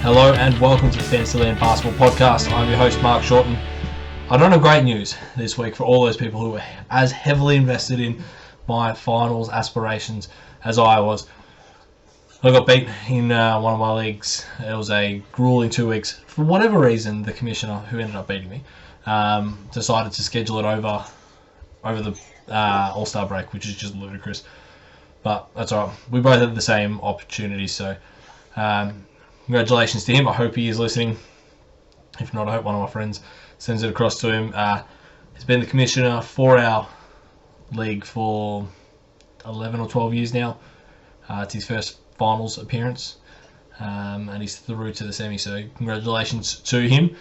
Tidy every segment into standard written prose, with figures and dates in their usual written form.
Hello and welcome to the Fantasyland Basketball Podcast. I'm your host Mark Shorten. I don't have great news this week for all those people who were as heavily invested in my finals aspirations as I was. I got beat in one of my leagues. It was a grueling 2 weeks. For whatever reason, the commissioner who ended up beating me decided to schedule it over the All-Star break, which is just ludicrous. But that's all right. We both had the same opportunity, so congratulations to him. I hope he is listening. If not, I hope one of my friends sends it across to him. He's been the commissioner for our league for 11 or 12 years now. It's his first finals appearance, and he's through to the semi, so congratulations to him.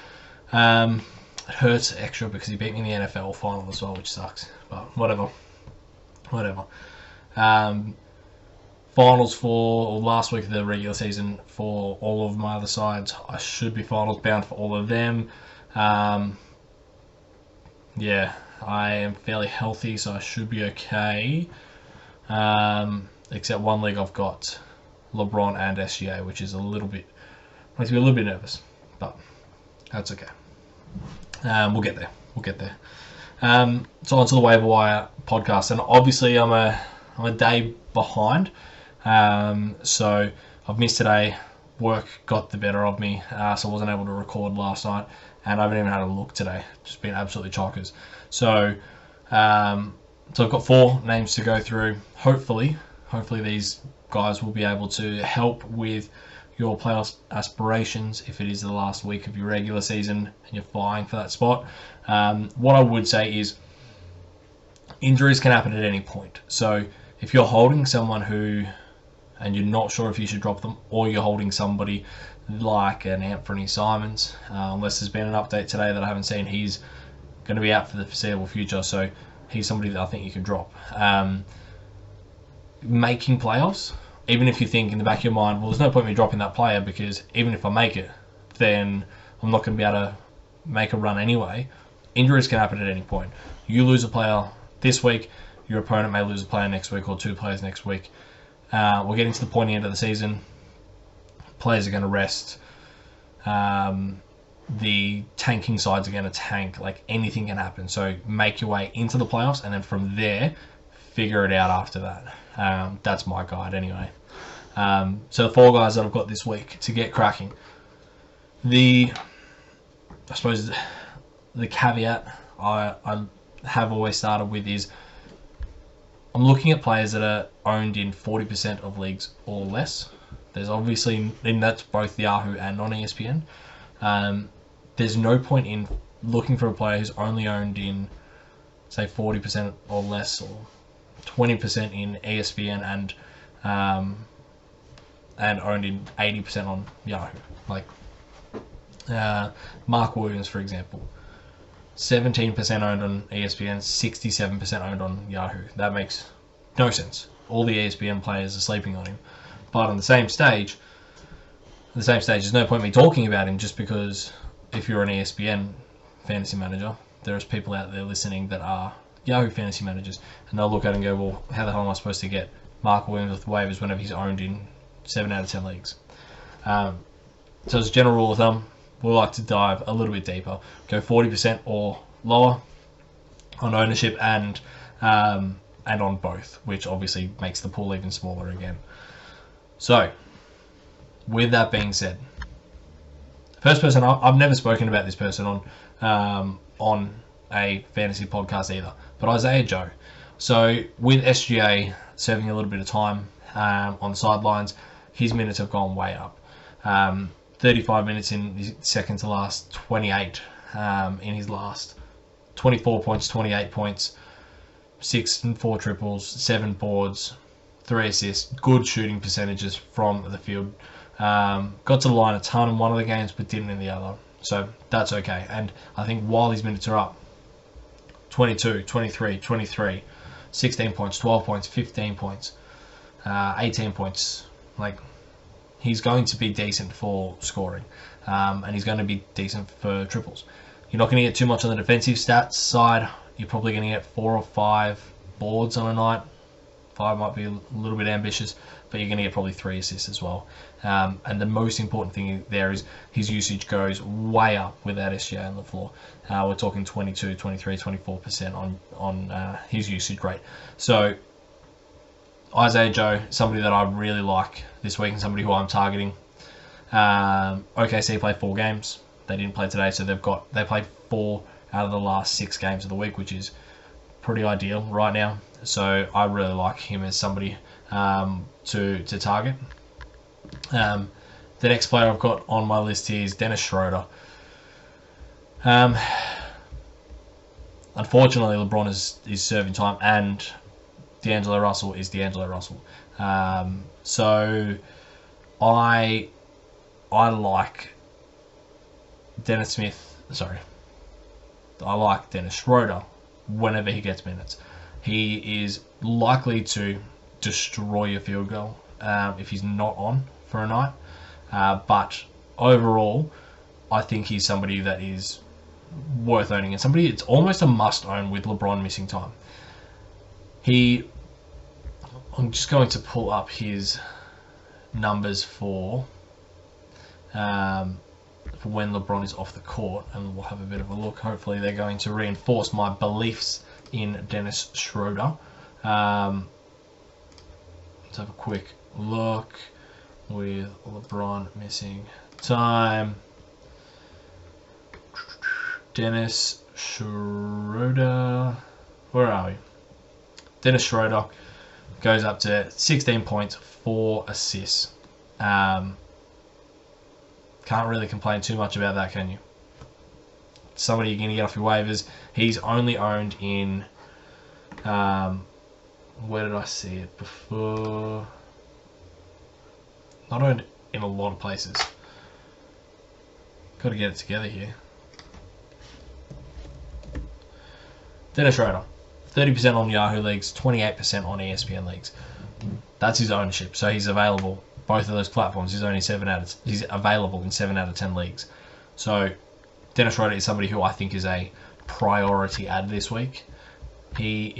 It hurts extra because he beat me in the NFL final as well, which sucks, but whatever. Finals for last week of the regular season for all of my other sides. I should be finals bound for all of them. Yeah, I am fairly healthy, so I should be okay. Except one league I've got LeBron and SGA, which is makes me a little bit nervous, but that's okay. We'll get there. So on to the Waiver Wire podcast, and obviously I'm a day behind. So I've missed today. Work got the better of me, so I wasn't able to record last night, and I haven't even had a look today. Just been absolutely chockers. So I've got 4 names to go through. Hopefully these guys will be able to help with your playoff aspirations if it is the last week of your regular season and you're vying for that spot. What I would say is injuries can happen at any point. So if you're holding someone and you're not sure if you should drop them, or you're holding somebody like an Anthony Simons, unless there's been an update today that I haven't seen, he's going to be out for the foreseeable future, so he's somebody that I think you can drop. Making playoffs, even if you think in the back of your mind, well, there's no point in me dropping that player because even if I make it, then I'm not going to be able to make a run anyway. Injuries can happen at any point. You lose a player this week, your opponent may lose a player next week or 2 players next week. We're getting to the pointy end of the season. Players are going to rest. The tanking sides are going to tank. Like, anything can happen. So make your way into the playoffs, and then from there, figure it out after that. That's my guide anyway. So the 4 guys that I've got this week to get cracking. I suppose the caveat I have always started with is I'm looking at players that are owned in 40% of leagues or less. There's obviously, and that's both Yahoo and on ESPN. There's no point in looking for a player who's only owned in, say, 40% or less, or 20% in ESPN and owned in 80% on Yahoo. Like Mark Williams, for example. 17% owned on ESPN, 67% owned on Yahoo. That makes no sense. All the ESPN players are sleeping on him. But on the same stage, there's no point in me talking about him, just because if you're an ESPN fantasy manager, there's people out there listening that are Yahoo fantasy managers, and they'll look at it and go, well, how the hell am I supposed to get Mark Williams with waivers whenever he's owned in 7 out of 10 leagues? So as a general rule of thumb, we like to dive a little bit deeper, go 40% or lower on ownership and on both, which obviously makes the pool even smaller again. So, with that being said, first person, I've never spoken about this person on a fantasy podcast either, but Isaiah Joe. So with SGA serving a little bit of time on the sidelines, his minutes have gone way up. 35 minutes in his second to last, 28 in his last, 24 points, 28 points, 6 and 4 triples, 7 boards, 3 assists, good shooting percentages from the field. Got to the line a ton in one of the games, but didn't in the other. So that's okay. And I think while his minutes are up, 22, 23, 23, 16 points, 12 points, 15 points, 18 points, like, he's going to be decent for scoring, and he's going to be decent for triples. You're not going to get too much on the defensive stats side. You're probably going to get 4 or 5 boards on a night, 5 might be a little bit ambitious, but you're going to get probably 3 assists as well. And the most important thing there is his usage goes way up without SGA on the floor. We're talking 22, 23, 24% on his usage rate. So Isaiah Joe, somebody that I really like this week and somebody who I'm targeting. OKC played 4 games. They didn't play today, so they played 4 out of the last 6 games of the week, which is pretty ideal right now. So I really like him as somebody to target. The next player I've got on my list here is Dennis Schroeder. Unfortunately, LeBron is serving time, and D'Angelo Russell is D'Angelo Russell. So I like Dennis Smith. Sorry, I like Dennis Schroeder whenever he gets minutes. He is likely to destroy your field goal if he's not on for a night. But overall, I think he's somebody that is worth owning, and somebody it's almost a must own with LeBron missing time. I'm just going to pull up his numbers for when LeBron is off the court, and we'll have a bit of a look. Hopefully they're going to reinforce my beliefs in Dennis Schroeder. Let's have a quick look with LeBron missing time. Dennis Schroeder, where are we? Dennis Schroeder goes up to 16 points, 4 assists. Can't really complain too much about that, can you? Somebody you're going to get off your waivers. He's only owned in... where did I see it before? Not owned in a lot of places. Got to get it together here. Dennis Schroeder. 30% on Yahoo leagues, 28% on ESPN leagues. That's his ownership. So he's available. Both of those platforms. He's available in 7 out of 10 leagues. So Dennis Schroeder is somebody who I think is a priority add this week. He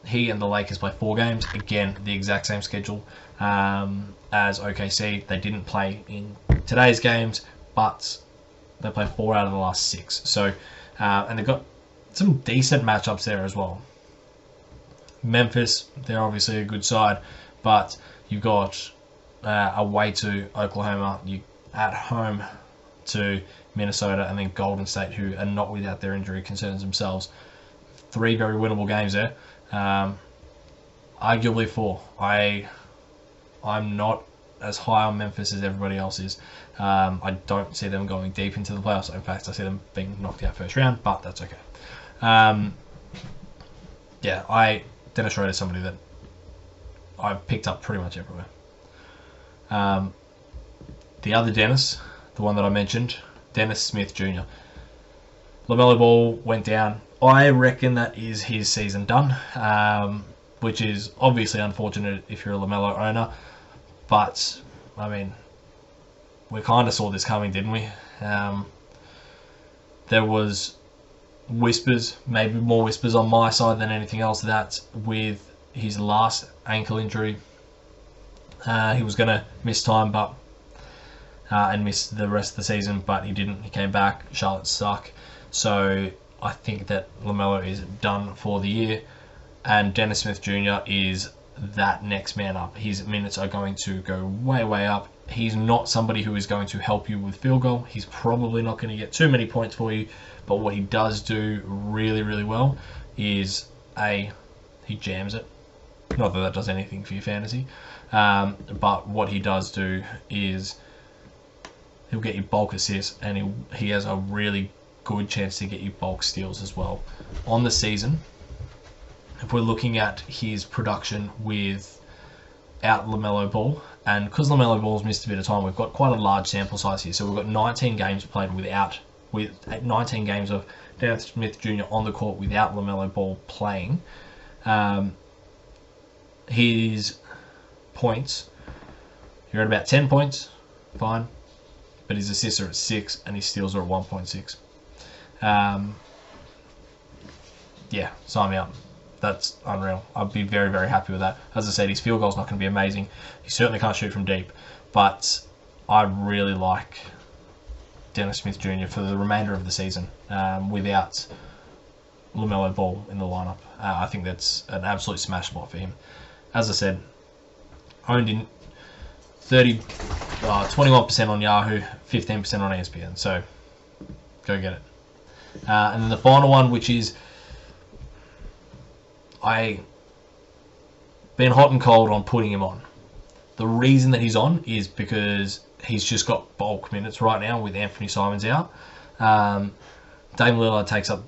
and the Lakers play 4 games. Again, the exact same schedule as OKC. They didn't play in today's games, but they played 4 out of the last 6. So, and they've got some decent matchups there as well. Memphis, they're obviously a good side, but you've got away to Oklahoma, you at home to Minnesota, and then Golden State, who are not without their injury concerns themselves. 3 very winnable games there. Arguably 4. I'm not as high on Memphis as everybody else is. I don't see them going deep into the playoffs. In fact, I see them being knocked out first round, but that's okay. Dennis Schroeder is somebody that I've picked up pretty much everywhere. The other Dennis, the one that I mentioned, Dennis Smith Jr. LaMelo Ball went down. I reckon that is his season done, which is obviously unfortunate if you're a LaMelo owner. But, I mean, we kind of saw this coming, didn't we? There was whispers, maybe more whispers on my side than anything else, that with his last ankle injury, he was going to miss time and miss the rest of the season, but he didn't. He came back. Charlotte suck. So I think that LaMelo is done for the year, and Dennis Smith Jr. is that next man up. His minutes are going to go way, way up. He's not somebody who is going to help you with field goal. He's probably not going to get too many points for you, but what he does do really, really well is he jams it. Not that that does anything for your fantasy, but what he does do is he'll get you bulk assists, and he has a really good chance to get you bulk steals as well. On the season, if we're looking at his production without LaMelo Ball, and because LaMelo Ball's missed a bit of time, we've got quite a large sample size here. So we've got 19 games played with 19 games of Dennis Smith Jr. on the court without LaMelo Ball playing. His points, you're at about 10 points, fine, but his assists are at 6 and his steals are at 1.6. Yeah, sign me up. that's unreal. I'd be very, very happy with that. As I said, his field goal's not going to be amazing. He certainly can't shoot from deep. But I really like Dennis Smith Jr. for the remainder of the season without LaMelo Ball in the lineup. I think that's an absolute smash spot for him. As I said, owned in 21% on Yahoo, 15% on ESPN. So go get it. And then the final one, which is I been hot and cold on putting him on. The reason that he's on is because he's just got bulk minutes right now with Anthony Simons out. Dame Lillard takes up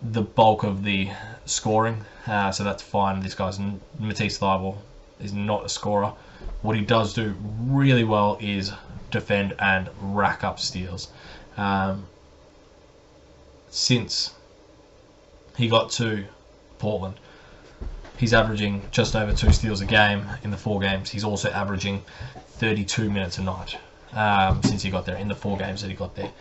the bulk of the scoring, so that's fine. This guy's Matisse Thybulle is not a scorer. What he does do really well is defend and rack up steals. Since he got to Portland, he's averaging just over 2 steals a game in the 4 games. He's also averaging 32 minutes a night since he got there, in the 4 games that he got there.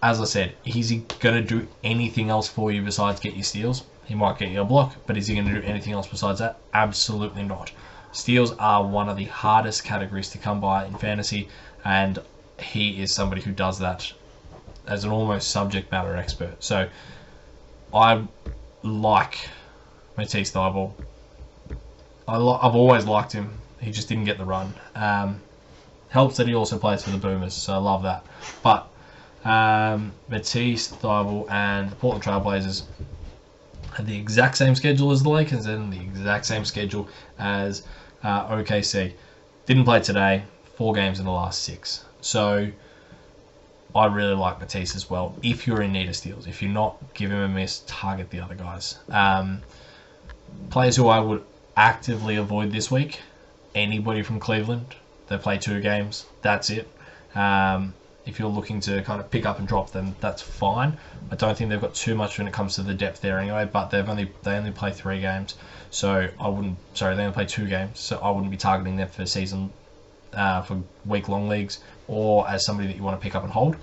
As I said, is he going to do anything else for you besides get you steals? He might get you a block, but is he going to do anything else besides that? Absolutely not. Steals are one of the hardest categories to come by in fantasy, and he is somebody who does that as an almost subject matter expert. So I like Matisse Thybulle. I've always liked him. He just didn't get the run. Helps that he also plays for the Boomers, so I love that. But Matisse Thybulle and the Portland Trailblazers had the exact same schedule as the Lakers and the exact same schedule as OKC. Didn't play today. 4 games in the last 6. So I really like Matisse as well. If you're in need of steals, if you're not, give him a miss. Target the other guys. Players who I would actively avoid this week: anybody from Cleveland. They play 2 games. That's it. If you're looking to kind of pick up and drop them, that's fine. I don't think they've got too much when it comes to the depth there anyway, but they only play 3 games, so they only play 2 games, so I wouldn't be targeting them for for week-long leagues, or as somebody that you want to pick up and hold.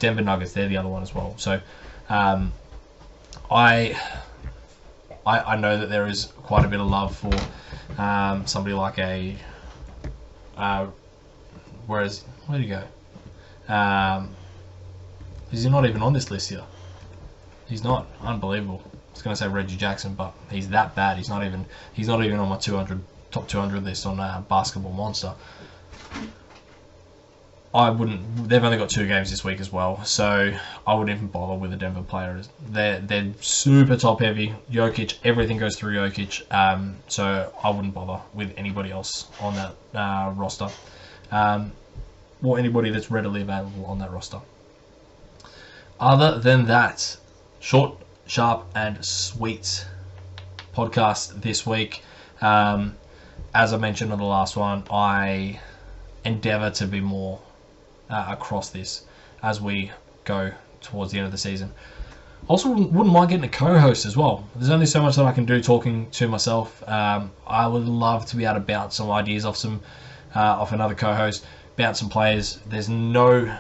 Denver Nuggets, they're the other one as well. So I know that there is quite a bit of love for somebody like where'd he go? Is he not even on this list here? He's not. Unbelievable. I was going to say Reggie Jackson, but he's that bad. He's not even on my top 200 list on Basketball Monster. They've only got 2 games this week as well, so I wouldn't even bother with a Denver player. They're super top heavy. Jokic, everything goes through Jokic, so I wouldn't bother with anybody else on that roster. Or anybody that's readily available on that roster. Other than that, short, sharp, and sweet podcast this week. As I mentioned on the last one, I endeavour to be more across this as we go towards the end of the season. Also, wouldn't mind getting a co-host as well. There's only so much that I can do talking to myself. I would love to be able to bounce some ideas off another co-host. Bounce some players. There's no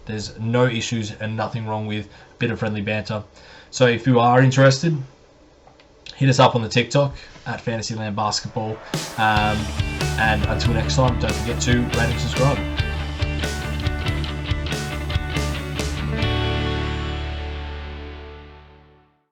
issues and nothing wrong with a bit of friendly banter. So if you are interested, hit us up on the TikTok at Fantasyland Basketball. And until next time, don't forget to rate and subscribe.